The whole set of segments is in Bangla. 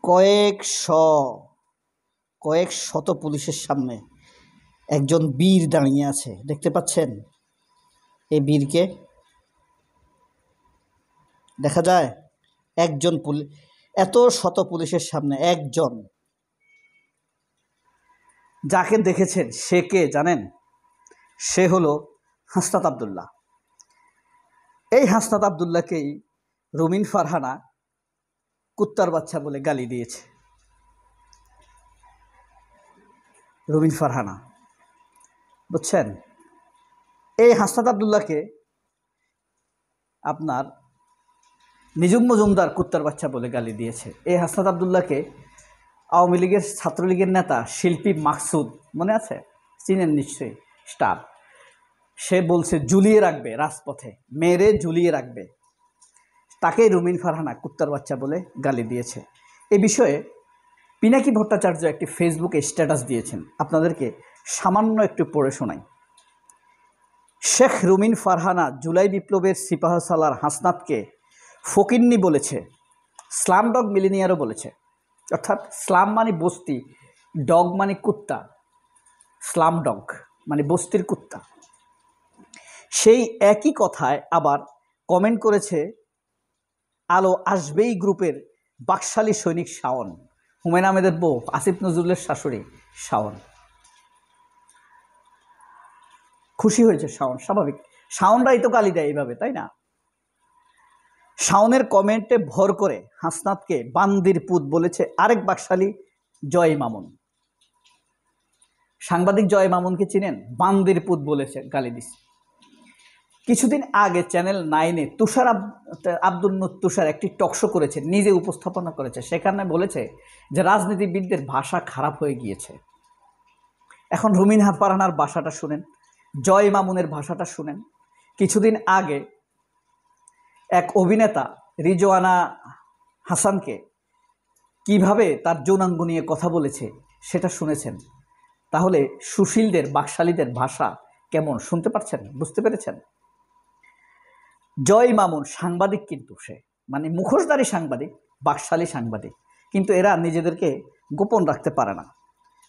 কয়েক শ কয়েক শত পুলিশের সামনে একজন বীর দাঁড়িয়ে আছে, দেখতে পাচ্ছেন? এই বীরকে দেখা যায়? একজন এত শত পুলিশের সামনে একজন, যাকে দেখেছেন সে কে জানেন? সে হলো হাসনাত আবদুল্লাহ। এই হাসনাত আবদুল্লাহকেই রুমিন ফারহানা কুত্তার বাচ্চা বলে গালি দিয়েছে। রুমিন ফারহানা, বুঝছেন? এই হাসনাত আবদুল্লাহকে আপনার নিজুম মজুমদার কুত্তার বাচ্চা বলে গালি দিয়েছে। এই হাসনাত আবদুল্লাহকে আওয়ামী লীগের ছাত্রলীগের নেতা শিল্পী মাকসুদ, মনে আছে? চিনেন নিশ্চয়ই, স্টার। সে বলছে ঝুলিয়ে রাখবে, রাজপথে মেরে ঝুলিয়ে রাখবে। তাকেই রুমিন ফারহানা কুত্তার বাচ্চা বলে গালি দিয়েছে। এ বিষয়ে পিনাকি ভট্টাচার্য একটি ফেসবুকে স্ট্যাটাস দিয়েছেন, আপনাদেরকে সামান্য একটু পড়ে শোনাই। শেখ রুমিন ফারহানা জুলাই বিপ্লবের সিপাহসালার হাসনাতকে ফকিন্নি বলেছে, স্লাম ডগ মিলিনিয়ারও বলেছে। অর্থাৎ স্লাম মানে বস্তি, ডগ মানে কুত্তা, স্লাম ডগ মানে বস্তির কুত্তা। সেই একই কথায় আবার কমেন্ট করেছে আলো আসবেই গ্রুপের বাকশালী সৈনিক শাওন, হুমায়ুন আহমেদের বউ, আসিফ নজরুলের শাশুড়ি শাওন। খুশি হয়েছে শাওন, স্বাভাবিক, শাওনরাই তো গালি দেয় এইভাবে, তাই না? শাওনের কমেন্টে ভর করে হাসনাতকে বান্দির পুত বলেছে আরেক বাকশালী জয় মামুন। সাংবাদিক জয় মামুনকে চিনেন? বান্দির পুত বলেছে, গালি দিচ্ছে। কিছুদিন আগে চ্যানেল 9-এ তুষার আব্দুল তুষার একটি টকশো করেছে, নিজে উপস্থাপনা করেছে। সেখানে বলেছে যে রাজনীতিবিদদের ভাষা খারাপ হয়ে গিয়েছে। এখন রুমিন ফারহানার ভাষাটা শুনেন, জয় মামুনের ভাষাটা শুনেন। কিছুদিন আগে এক অভিনেতা রিজওয়ানা হাসানকে কিভাবে তার যৌনাঙ্গ নিয়ে কথা বলেছে সেটা শুনেছেন। তাহলে সুশীলদের, বাকশালীদের ভাষা কেমন শুনতে পাচ্ছেন, বুঝতে পেরেছেন? জয় মামুন সাংবাদিক, কিন্তু সে মানে মুখোশধারী সাংবাদিক, বাকশালী সাংবাদিক, কিন্তু এরা নিজেদেরকে গোপন রাখতে পারে না।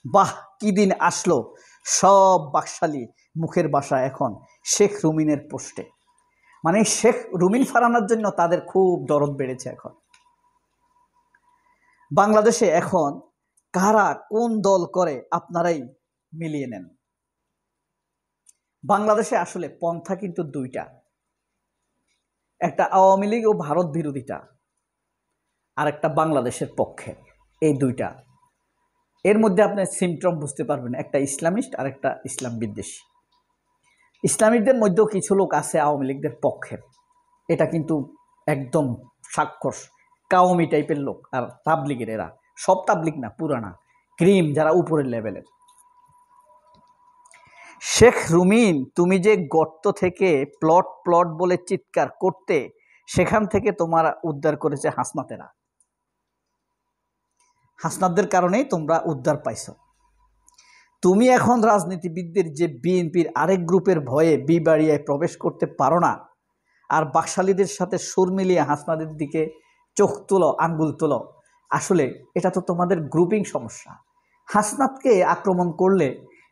বাহ, কি দিন আসলো! সব বাকশালী মুখের ভাষা এখন শেখ রুমিনের পোস্টে। মানে শেখ রুমিন ফারহানার জন্য তাদের খুব দরদ বেড়েছে। এখন বাংলাদেশে এখন কারা কোন দল করে আপনারাই মিলিয়ে নেন। বাংলাদেশে আসলে পন্থা কিন্তু দুইটা, একটা আওয়ামী লীগ ও ভারত বিরোধিতা, আর একটা বাংলাদেশের পক্ষে। এই দুইটা, এর মধ্যে আপনি সিমটম বুঝতে পারবেন, একটা ইসলামিস্ট আর একটা ইসলাম বিদ্বেষী। ইসলামিকদের মধ্যেও কিছু লোক আছে আওয়ামী লীগদের পক্ষের, এটা কিন্তু একদম সাক্ষর কাওমি টাইপের লোক। আর তাবলিগের, এরা সব তাবলিগ না, পুরানা ক্রিম, যারা উপরের লেভেলের। শেখ রুমিন, তুমি যে গর্ত থেকে প্লট প্লট বলে চিৎকার করতে, সেখান থেকে তোমার উদ্ধার করেছে হাসনাতেরা। হাসনাতদের কারণেই তোমরা উদ্ধার পাইছ। তুমি এখন রাজনীতিবিদদের যে বিএনপির আরেক গ্রুপের ভয়ে বিবাড়িয়ায় প্রবেশ করতে পারো না, আর বাকশালীদের সাথে সুর মিলিয়ে হাসনাদের দিকে চোখ তুলো, আঙ্গুল তুলো, আসলে এটা তো তোমাদের গ্রুপিং সমস্যা। হাসনাতকে আক্রমণ করলে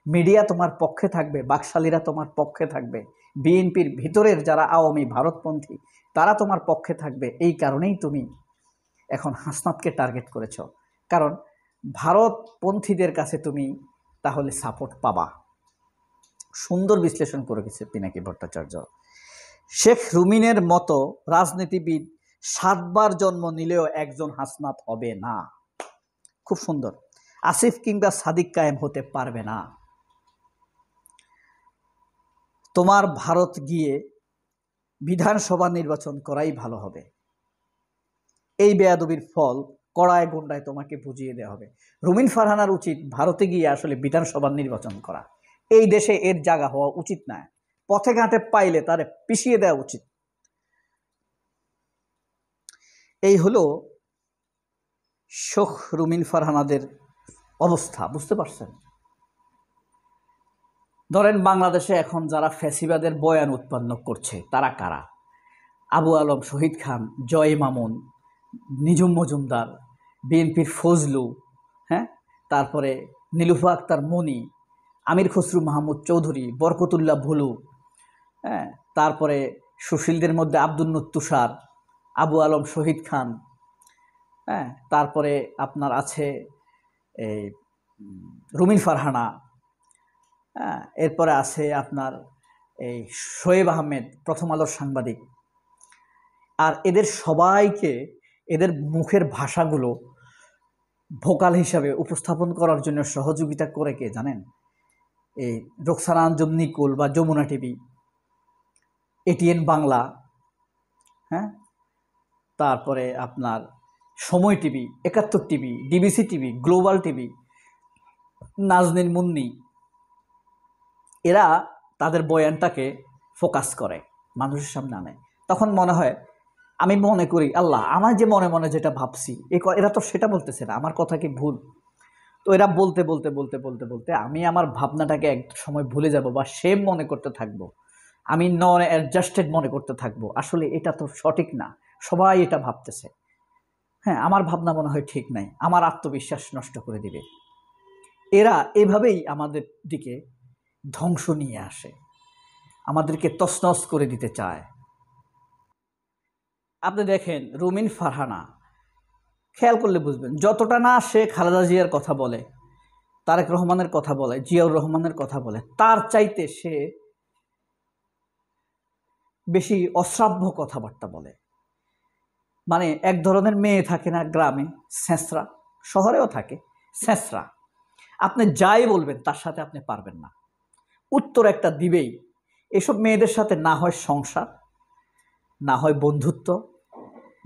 মিডিয়া তোমার পক্ষে থাকবে, বাকশালীরা তোমার পক্ষে থাকবে, বিএনপির ভিতরের যারা আওয়ামী ভারতপন্থী তারা তোমার পক্ষে থাকবে। এই কারণেই তুমি এখন হাসনাতকে টার্গেট করেছ, কারণ ভারতপন্থীদের কাছে তুমি তাহলে সাপোর্ট পাবা। সুন্দর বিশ্লেষণ করে গেছে পিনাকি ভট্টাচার্য। শেখ রুমিনের মতো রাজনীতিবিদ 7 বার জন্ম নিলেও একজন হাসনাত হবে না। খুব সুন্দর। আসিফ কিংবা সাদিক কায়েম হতে পারবে না। তোমার ভারত গিয়ে বিধানসভা নির্বাচন করাই ভালো হবে। এই বেয়াদবির ফল কড়ায় গন্ডায় তোমাকে বুঝিয়ে দেওয়া হবে। রুমিন ফারহানার উচিত ভারতে গিয়ে আসলে বিধানসভা নির্বাচন করা। এই দেশে এর জায়গা হওয়া উচিত না। পথে ঘাটে পাইলে তারে পিষিয়ে দেওয়া উচিত। এই হলো শেখ রুমিন ফারহানাদের অবস্থা, বুঝতে পারছেন? ধরেন বাংলাদেশে এখন যারা ফ্যাসিবাদের বয়ান উৎপন্ন করছে তারা কারা? আবু আলম, শহীদ খান, জয় মামুন, নিজুম মজুমদার, বিএনপির ফজলু, হ্যাঁ, তারপরে নীলুফা আক্তার মনি, আমির খসরু মাহমুদ চৌধুরী, বরকতুল্লাহ ভুলু, হ্যাঁ, তারপরে সুশীলদের মধ্যে আব্দুল নূর তুষার, আবু আলম শহীদ খান, হ্যাঁ, তারপরে আপনার আছে এই রুমিন ফারহানা, হ্যাঁ, এরপরে আছে আপনার এই শোয়েব আহমেদ, প্রথম আলোর সাংবাদিক। আর এদের সবাইকে এদের মুখের ভাষাগুলো ভোকাল হিসাবে উপস্থাপন করার জন্য সহযোগিতা করে কে জানেন? এই রোকসানা আঞ্জুম নিকুল বা যমুনা টিভি, এটিএন বাংলা, হ্যাঁ, তারপরে আপনার সময় TV, ৭১ TV, DBC TV, global TV, Naznin Munni. এরা তাদের বয়ানটাকে ফোকাস করে, মানুষের সামনে আনে। তখন মনে হয়, আমি মনে করি আল্লাহ আমার যে মনে মনে যেটা ভাবছি এরা তো সেটা বলতেছে না, আমার কথা কি ভুল? তো এরা বলতে বলতে বলতে বলতে বলতে আমি আমার ভাবনাটাকে এক সময় ভুলে যাব বা সেম মনে করতে থাকবো, আমি নন অ্যাডজাস্টেড মনে করতে থাকবো। আসলে এটা তো সঠিক না, সবাই এটা ভাবতেছে, হ্যাঁ, আমার ভাবনা মনে হয় ঠিক নাই, আমার আত্মবিশ্বাস নষ্ট করে দিবে। এরা এভাবেই আমাদের দিকে ধ্বংস নিয়ে আসে, আমাদেরকে তছনছ করে দিতে চায়। আপনি দেখেন রুমিন ফারহানা, খেয়াল করলে বুঝবেন, যতটা না সে খালেদা জিয়ার কথা বলে, তারেক রহমানের কথা বলে, জিয়াউর রহমানের কথা বলে, তার চাইতে সে বেশি অশ্রাব্য কথাবার্তা বলে। মানে এক ধরনের মেয়ে থাকে না গ্রামে, ছেঁচড়া, শহরেও থাকে ছেঁচড়া, আপনি যাই বলবেন তার সাথে আপনি পারবেন না, উত্তর একটা দিবেই। এসব মেয়েদের সাথে না হয় সংসার, না হয় বন্ধুত্ব,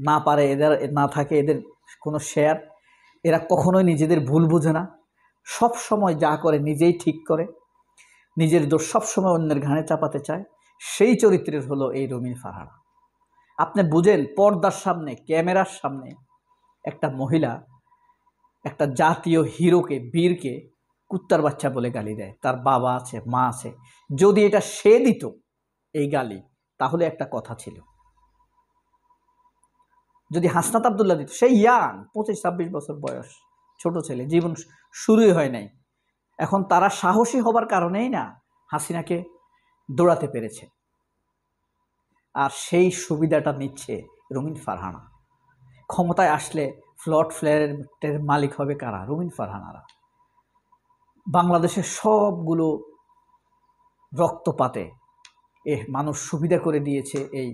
না পারে এদের না থাকে এদের কোনো শেয়ার। এরা কখনোই নিজেদের ভুল বুঝে না, সব সময় যা করে নিজেই ঠিক করে, নিজের দোষ সবসময় অন্যের ঘাড়ে চাপাতে চায়। সেই চরিত্রের হলো এই রুমিন ফারহানা। আপনি বুঝেন, পর্দার সামনে, ক্যামেরার সামনে একটা মহিলা একটা জাতীয় হিরোকে, বীরকে কুত্তার বাচ্চা বলে গালি দেয়। তার বাবা আছে, মা আছে। যদি এটা সে দিত এই গালি, তাহলে একটা কথা ছিল। যদি হাসনাত আব্দুল্লাহ দিত, সেই ইয়াং 25-26 বছর বয়স, ছোট ছেলে, জীবন শুরুই হয় নাই, এখন তারা সাহসী হবার কারণেই না হাসিনাকে দৌড়াতে পেরেছে। আর সেই সুবিধাটা নিচ্ছে রুমিন ফারহানা। ক্ষমতায় আসলে ফ্লট ফ্ল্যাটের মালিক হবে কারা? রুমিন ফারহানারা। বাংলাদেশের সবগুলো রক্তপাতে মানুষ সুবিধা করে দিয়েছে এই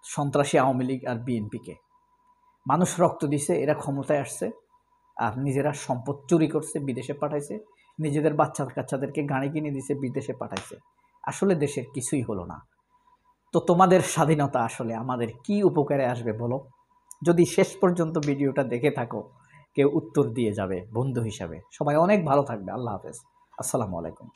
সন্ত্রাসী আওয়ামী লীগ আর বিএনপিকে। মানুষ রক্ত দিছে, এরা ক্ষমতায় আসছে, আর নিজেরা সম্পদ চুরি করছে, বিদেশে পাঠাইছে, নিজেদের বাচ্চা কাচ্চাদেরকে গাড়ি কিনে দিছে, বিদেশে পাঠাইছে। আসলে দেশের কিছুই হলো না। তো তোমাদের স্বাধীনতা আসলে আমাদের কি উপকারে আসবে বলো? যদি শেষ পর্যন্ত ভিডিওটা দেখে থাকো, কেউ উত্তর দিয়ে যাবে বন্ধু হিসাবে। সবাই অনেক ভালো থাকবে। আল্লাহ হাফেজ, আসসালামু আলাইকুম।